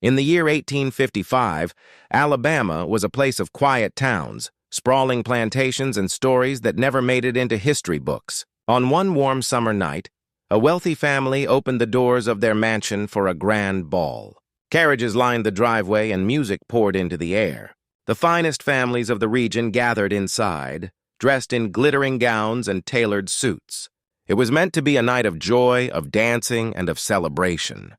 In the year 1855, Alabama was a place of quiet towns, sprawling plantations, and stories that never made it into history books. On one warm summer night, a wealthy family opened the doors of their mansion for a grand ball. Carriages lined the driveway and music poured into the air. The finest families of the region gathered inside, dressed in glittering gowns and tailored suits. It was meant to be a night of joy, of dancing, and of celebration.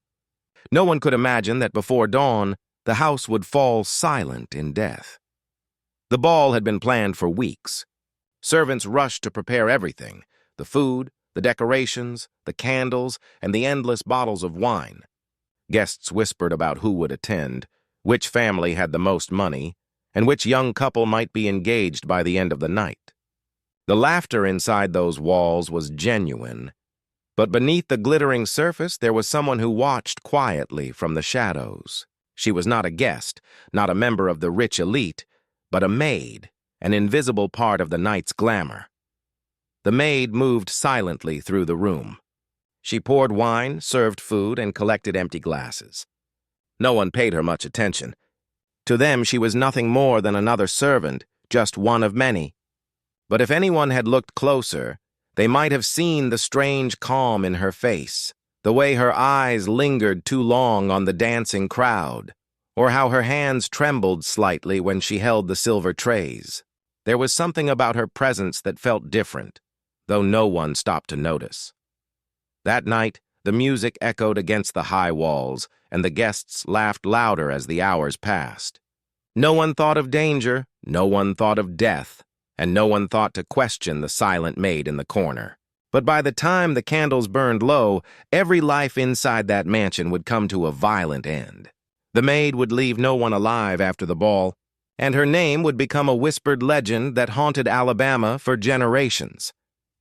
No one could imagine that before dawn, the house would fall silent in death. The ball had been planned for weeks. Servants rushed to prepare everything: the food, the decorations, the candles, and the endless bottles of wine. Guests whispered about who would attend, which family had the most money, and which young couple might be engaged by the end of the night. The laughter inside those walls was genuine, but beneath the glittering surface there was someone who watched quietly from the shadows. She was not a guest, not a member of the rich elite, but a maid, an invisible part of the night's glamour. The maid moved silently through the room. She poured wine, served food, and collected empty glasses. No one paid her much attention. To them, she was nothing more than another servant, just one of many. But if anyone had looked closer, they might have seen the strange calm in her face, the way her eyes lingered too long on the dancing crowd, or how her hands trembled slightly when she held the silver trays. There was something about her presence that felt different, though no one stopped to notice. That night, the music echoed against the high walls, and the guests laughed louder as the hours passed. No one thought of danger, no one thought of death, and no one thought to question the silent maid in the corner. But by the time the candles burned low, every life inside that mansion would come to a violent end. The maid would leave no one alive after the ball, and her name would become a whispered legend that haunted Alabama for generations.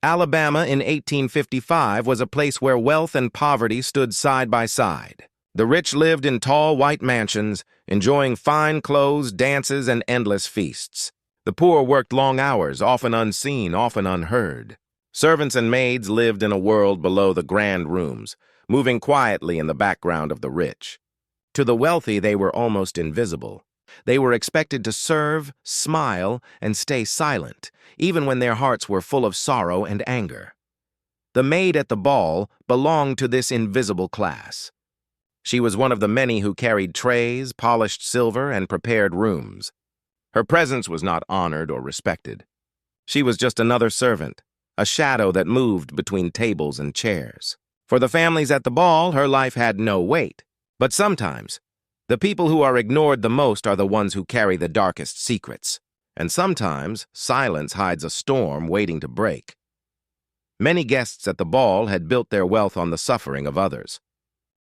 Alabama in 1855 was a place where wealth and poverty stood side by side. The rich lived in tall white mansions, enjoying fine clothes, dances, and endless feasts. The poor worked long hours, often unseen, often unheard. Servants and maids lived in a world below the grand rooms, moving quietly in the background of the rich. To the wealthy, they were almost invisible. They were expected to serve, smile, and stay silent, even when their hearts were full of sorrow and anger. The maid at the ball belonged to this invisible class. She was one of the many who carried trays, polished silver, and prepared rooms. Her presence was not honored or respected. She was just another servant, a shadow that moved between tables and chairs. For the families at the ball, her life had no weight. But sometimes, the people who are ignored the most are the ones who carry the darkest secrets. And sometimes, silence hides a storm waiting to break. Many guests at the ball had built their wealth on the suffering of others.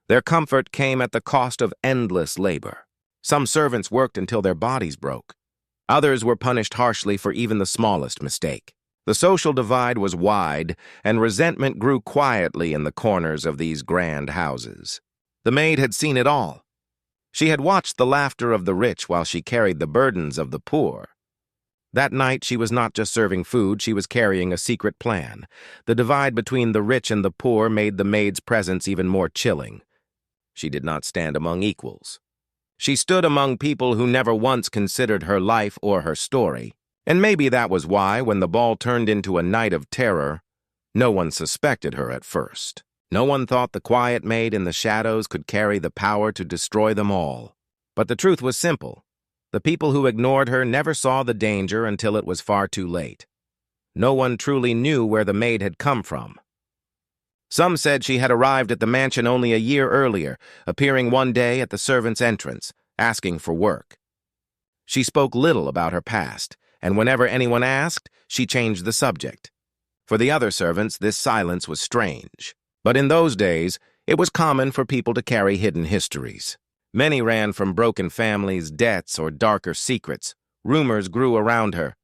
Their comfort came at the cost of endless labor. Some servants worked until their bodies broke. Others were punished harshly for even the smallest mistake. The social divide was wide, and resentment grew quietly in the corners of these grand houses. The maid had seen it all. She had watched the laughter of the rich while she carried the burdens of the poor. That night, she was not just serving food, she was carrying a secret plan. The divide between the rich and the poor made the maid's presence even more chilling. She did not stand among equals. She stood among people who never once considered her life or her story. And maybe that was why, when the ball turned into a night of terror, no one suspected her at first. No one thought the quiet maid in the shadows could carry the power to destroy them all. But the truth was simple. The people who ignored her never saw the danger until it was far too late. No one truly knew where the maid had come from. Some said she had arrived at the mansion only a year earlier, appearing one day at the servants' entrance, asking for work. She spoke little about her past, and whenever anyone asked, she changed the subject. For the other servants, this silence was strange. But in those days, it was common for people to carry hidden histories. Many ran from broken families, debts, or darker secrets. Rumors grew around her.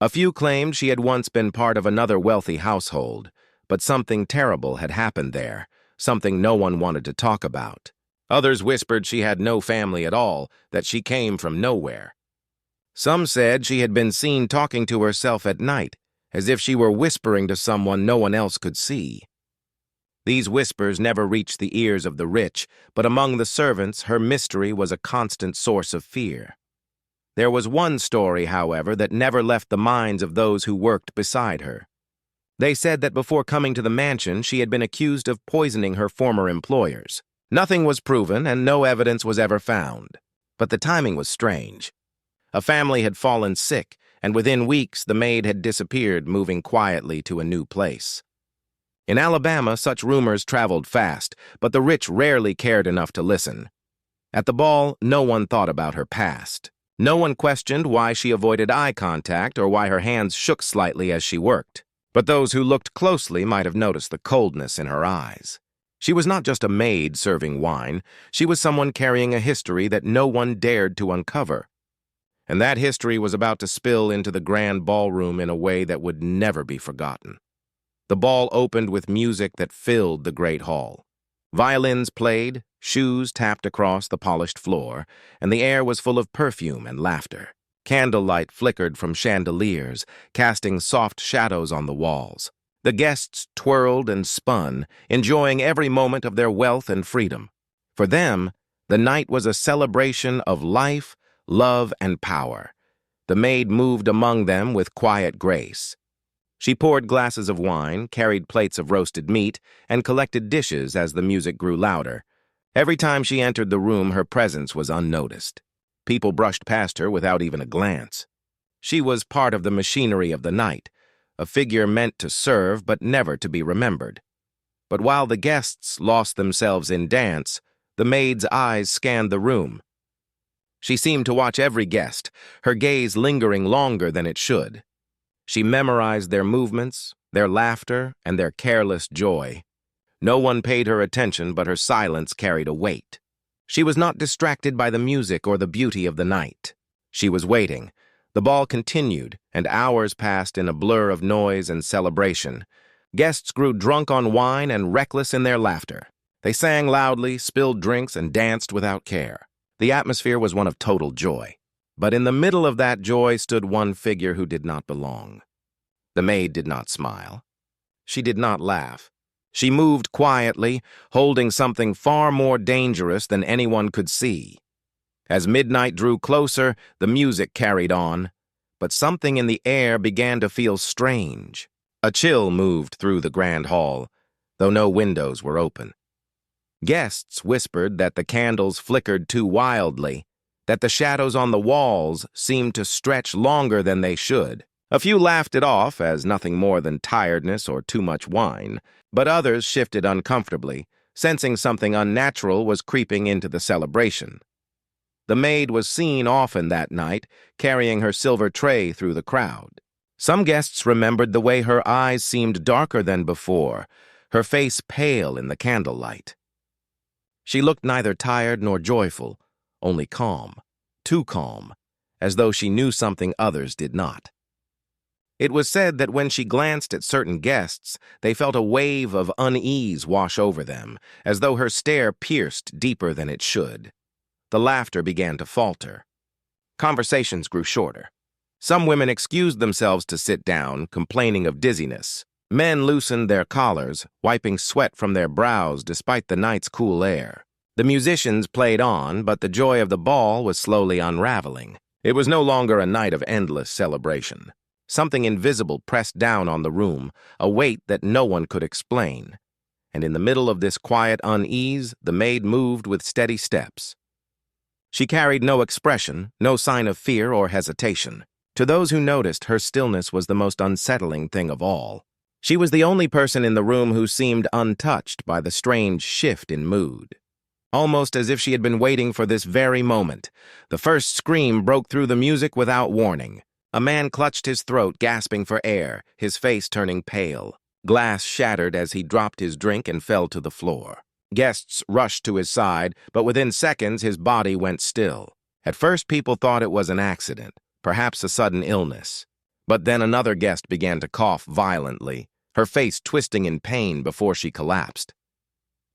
A few claimed she had once been part of another wealthy household, but something terrible had happened there, something no one wanted to talk about. Others whispered she had no family at all, that she came from nowhere. Some said she had been seen talking to herself at night, as if she were whispering to someone no one else could see. These whispers never reached the ears of the rich, but among the servants her mystery was a constant source of fear. There was one story, however, that never left the minds of those who worked beside her. They said that before coming to the mansion, she had been accused of poisoning her former employers. Nothing was proven, and no evidence was ever found. But the timing was strange. A family had fallen sick, and within weeks the maid had disappeared, moving quietly to a new place. In Alabama, such rumors traveled fast, but the rich rarely cared enough to listen. At the ball, no one thought about her past. No one questioned why she avoided eye contact or why her hands shook slightly as she worked. But those who looked closely might have noticed the coldness in her eyes. She was not just a maid serving wine. She was someone carrying a history that no one dared to uncover. And that history was about to spill into the grand ballroom in a way that would never be forgotten. The ball opened with music that filled the great hall. Violins played, shoes tapped across the polished floor, and the air was full of perfume and laughter. Candlelight flickered from chandeliers, casting soft shadows on the walls. The guests twirled and spun, enjoying every moment of their wealth and freedom. For them, the night was a celebration of life, love, and power. The maid moved among them with quiet grace. She poured glasses of wine, carried plates of roasted meat, and collected dishes as the music grew louder. Every time she entered the room, her presence was unnoticed. People brushed past her without even a glance. She was part of the machinery of the night, a figure meant to serve but never to be remembered. But while the guests lost themselves in dance, the maid's eyes scanned the room. She seemed to watch every guest, her gaze lingering longer than it should. She memorized their movements, their laughter, and their careless joy. No one paid her attention, but her silence carried a weight. She was not distracted by the music or the beauty of the night. She was waiting. The ball continued, and hours passed in a blur of noise and celebration. Guests grew drunk on wine and reckless in their laughter. They sang loudly, spilled drinks, and danced without care. The atmosphere was one of total joy. But in the middle of that joy stood one figure who did not belong. The maid did not smile. She did not laugh. She moved quietly, holding something far more dangerous than anyone could see. As midnight drew closer, the music carried on, but something in the air began to feel strange. A chill moved through the grand hall, though no windows were open. Guests whispered that the candles flickered too wildly, that the shadows on the walls seemed to stretch longer than they should. A few laughed it off as nothing more than tiredness or too much wine, but others shifted uncomfortably, sensing something unnatural was creeping into the celebration. The maid was seen often that night, carrying her silver tray through the crowd. Some guests remembered the way her eyes seemed darker than before, her face pale in the candlelight. She looked neither tired nor joyful, only calm, too calm, as though she knew something others did not. It was said that when she glanced at certain guests, they felt a wave of unease wash over them, as though her stare pierced deeper than it should. The laughter began to falter. Conversations grew shorter. Some women excused themselves to sit down, complaining of dizziness. Men loosened their collars, wiping sweat from their brows despite the night's cool air. The musicians played on, but the joy of the ball was slowly unraveling. It was no longer a night of endless celebration. Something invisible pressed down on the room, a weight that no one could explain. And in the middle of this quiet unease, the maid moved with steady steps. She carried no expression, no sign of fear or hesitation. To those who noticed, her stillness was the most unsettling thing of all. She was the only person in the room who seemed untouched by the strange shift in mood. Almost as if she had been waiting for this very moment, the first scream broke through the music without warning. A man clutched his throat, gasping for air, his face turning pale. Glass shattered as he dropped his drink and fell to the floor. Guests rushed to his side, but within seconds his body went still. At first people thought it was an accident, perhaps a sudden illness. But then another guest began to cough violently, her face twisting in pain before she collapsed.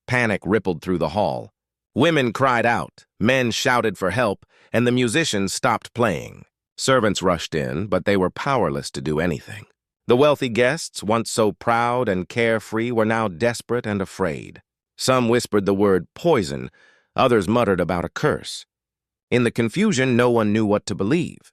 Panic rippled through the hall. Women cried out, men shouted for help, and the musicians stopped playing. Servants rushed in, but they were powerless to do anything. The wealthy guests, once so proud and carefree, were now desperate and afraid. Some whispered the word poison, others muttered about a curse. In the confusion, no one knew what to believe.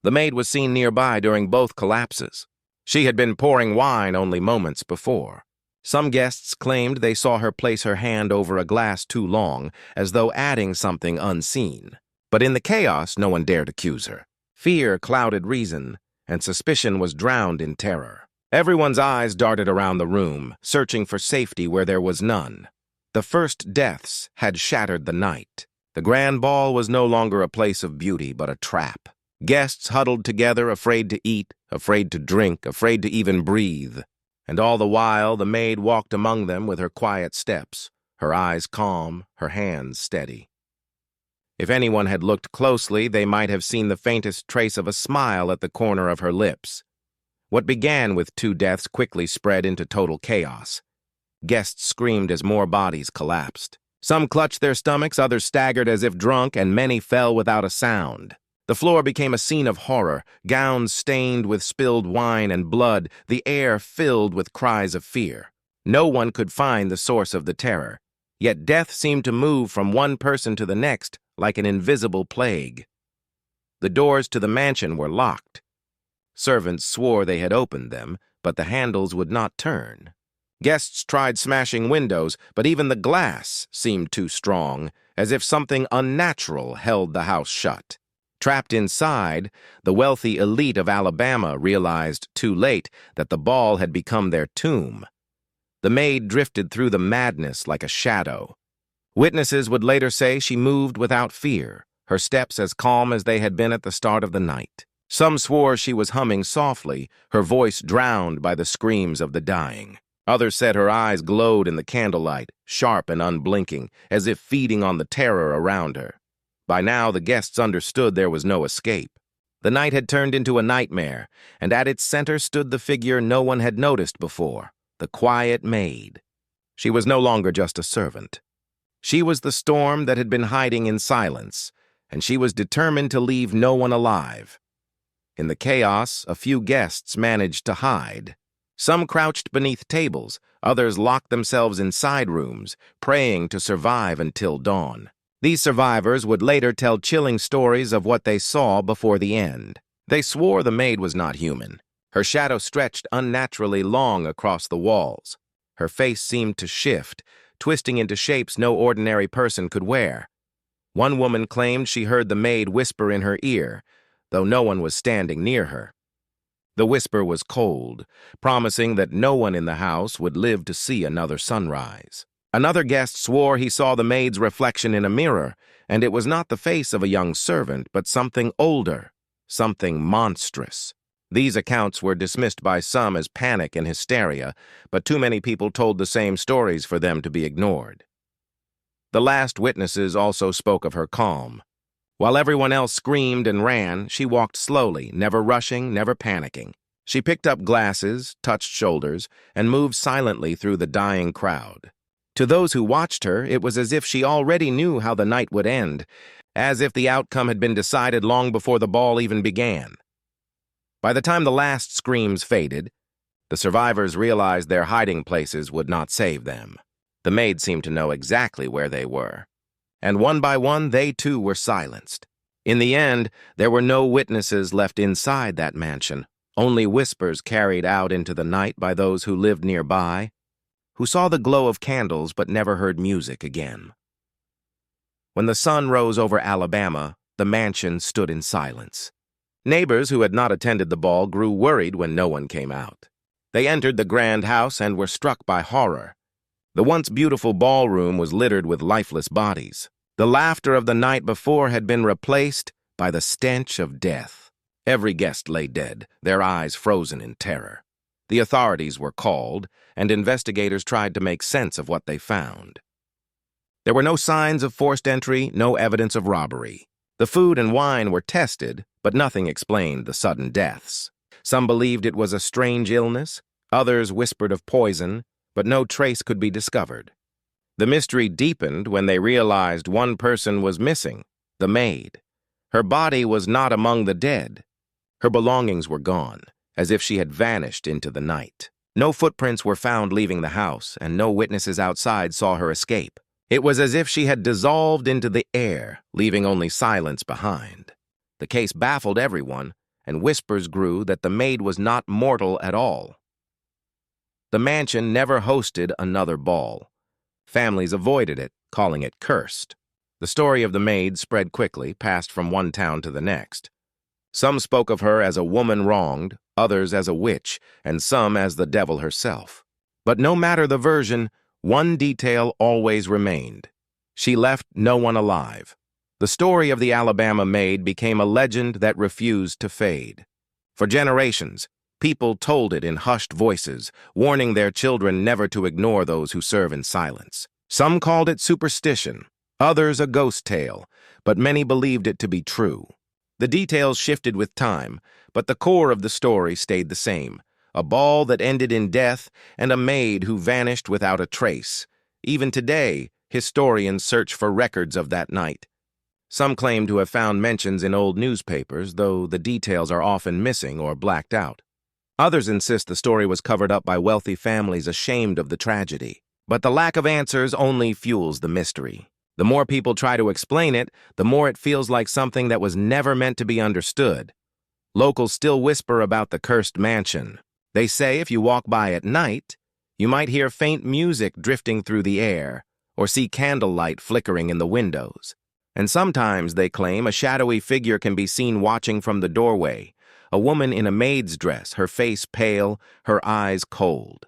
The maid was seen nearby during both collapses. She had been pouring wine only moments before. Some guests claimed they saw her place her hand over a glass too long, as though adding something unseen. But in the chaos, no one dared accuse her. Fear clouded reason, and suspicion was drowned in terror. Everyone's eyes darted around the room, searching for safety where there was none. The first deaths had shattered the night. The grand ball was no longer a place of beauty, but a trap. Guests huddled together, afraid to eat, afraid to drink, afraid to even breathe. And all the while, the maid walked among them with her quiet steps, her eyes calm, her hands steady. If anyone had looked closely, they might have seen the faintest trace of a smile at the corner of her lips. What began with 2 deaths quickly spread into total chaos. Guests screamed as more bodies collapsed. Some clutched their stomachs, others staggered as if drunk, and many fell without a sound. The floor became a scene of horror, gowns stained with spilled wine and blood, the air filled with cries of fear. No one could find the source of the terror, yet death seemed to move from one person to the next like an invisible plague. The doors to the mansion were locked. Servants swore they had opened them, but the handles would not turn. Guests tried smashing windows, but even the glass seemed too strong, as if something unnatural held the house shut. Trapped inside, the wealthy elite of Alabama realized too late that the ball had become their tomb. The maid drifted through the madness like a shadow. Witnesses would later say she moved without fear, her steps as calm as they had been at the start of the night. Some swore she was humming softly, her voice drowned by the screams of the dying. Others said her eyes glowed in the candlelight, sharp and unblinking, as if feeding on the terror around her. By now, the guests understood there was no escape. The night had turned into a nightmare, and at its center stood the figure no one had noticed before, the quiet maid. She was no longer just a servant. She was the storm that had been hiding in silence, and she was determined to leave no one alive. In the chaos, a few guests managed to hide. Some crouched beneath tables, others locked themselves in side rooms, praying to survive until dawn. These survivors would later tell chilling stories of what they saw before the end. They swore the maid was not human. Her shadow stretched unnaturally long across the walls. Her face seemed to shift, twisting into shapes no ordinary person could wear. One woman claimed she heard the maid whisper in her ear, though no one was standing near her. The whisper was cold, promising that no one in the house would live to see another sunrise. Another guest swore he saw the maid's reflection in a mirror, and it was not the face of a young servant, but something older, something monstrous. These accounts were dismissed by some as panic and hysteria, but too many people told the same stories for them to be ignored. The last witnesses also spoke of her calm. While everyone else screamed and ran, she walked slowly, never rushing, never panicking. She picked up glasses, touched shoulders, and moved silently through the dying crowd. To those who watched her, it was as if she already knew how the night would end, as if the outcome had been decided long before the ball even began. By the time the last screams faded, the survivors realized their hiding places would not save them. The maid seemed to know exactly where they were. And one by one, they too were silenced. In the end, there were no witnesses left inside that mansion, only whispers carried out into the night by those who lived nearby, who saw the glow of candles but never heard music again. When the sun rose over Alabama, the mansion stood in silence. Neighbors who had not attended the ball grew worried when no one came out. They entered the grand house and were struck by horror. The once beautiful ballroom was littered with lifeless bodies. The laughter of the night before had been replaced by the stench of death. Every guest lay dead, their eyes frozen in terror. The authorities were called, and investigators tried to make sense of what they found. There were no signs of forced entry, no evidence of robbery. The food and wine were tested, but nothing explained the sudden deaths. Some believed it was a strange illness, others whispered of poison, but no trace could be discovered. The mystery deepened when they realized one person was missing, the maid. Her body was not among the dead. Her belongings were gone. as if she had vanished into the night. No footprints were found leaving the house, and no witnesses outside saw her escape. It was as if she had dissolved into the air, leaving only silence behind. The case baffled everyone, and whispers grew that the maid was not mortal at all. The mansion never hosted another ball. Families avoided it, calling it cursed. The story of the maid spread quickly, passed from one town to the next. Some spoke of her as a woman wronged, others as a witch, and some as the devil herself. But no matter the version, one detail always remained. She left no one alive. The story of the Alabama maid became a legend that refused to fade. For generations, people told it in hushed voices, warning their children never to ignore those who serve in silence. Some called it superstition, others a ghost tale, but many believed it to be true. The details shifted with time, but the core of the story stayed the same. A ball that ended in death and a maid who vanished without a trace. Even today, historians search for records of that night. Some claim to have found mentions in old newspapers, though the details are often missing or blacked out. Others insist the story was covered up by wealthy families ashamed of the tragedy. But the lack of answers only fuels the mystery. The more people try to explain it, the more it feels like something that was never meant to be understood. Locals still whisper about the cursed mansion. They say if you walk by at night, you might hear faint music drifting through the air or see candlelight flickering in the windows. And sometimes, they claim, a shadowy figure can be seen watching from the doorway, a woman in a maid's dress, her face pale, her eyes cold.